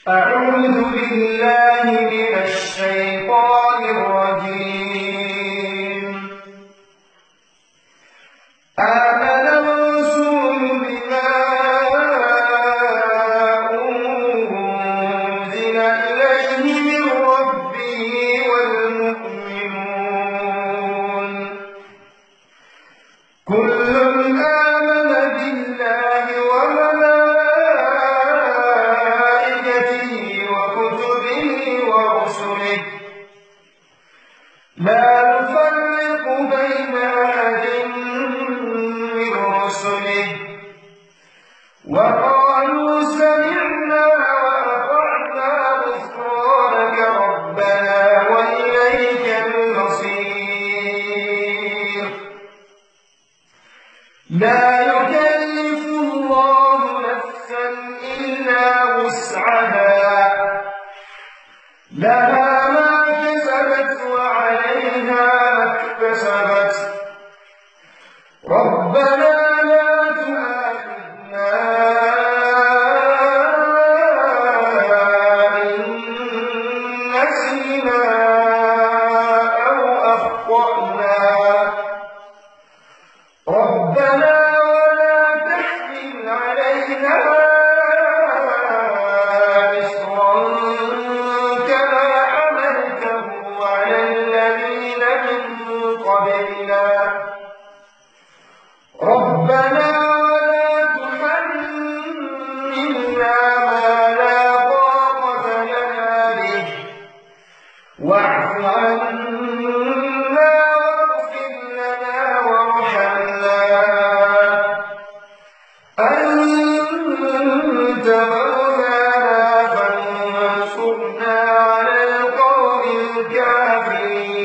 أعوذ بالله من الشيطان الرجيم. آمن الرسول بما أنزل إليه من ربه والمؤمنون كل آمن بالله وملائكته وكتبه ورسله لا نفرق بين أحد من رسله وقالوا سمعنا وأطعنا غفرانك ربنا وإليك المصير. لا يكلف الله نفسا إلا وسعها لها ما كسبت وعليها ما اكتسبت ربنا لا تؤاخذنا إن نسينا أو أخطأنا ربنا ولا تحمل علينا إصرا كما حملته على الذين من قبلنا ربنا ولا تحملنا ما لا طاقة لنا به واعف عنا واغفر لنا وارحمنا أنت مولانا فانصرنا على القوم الكافرين.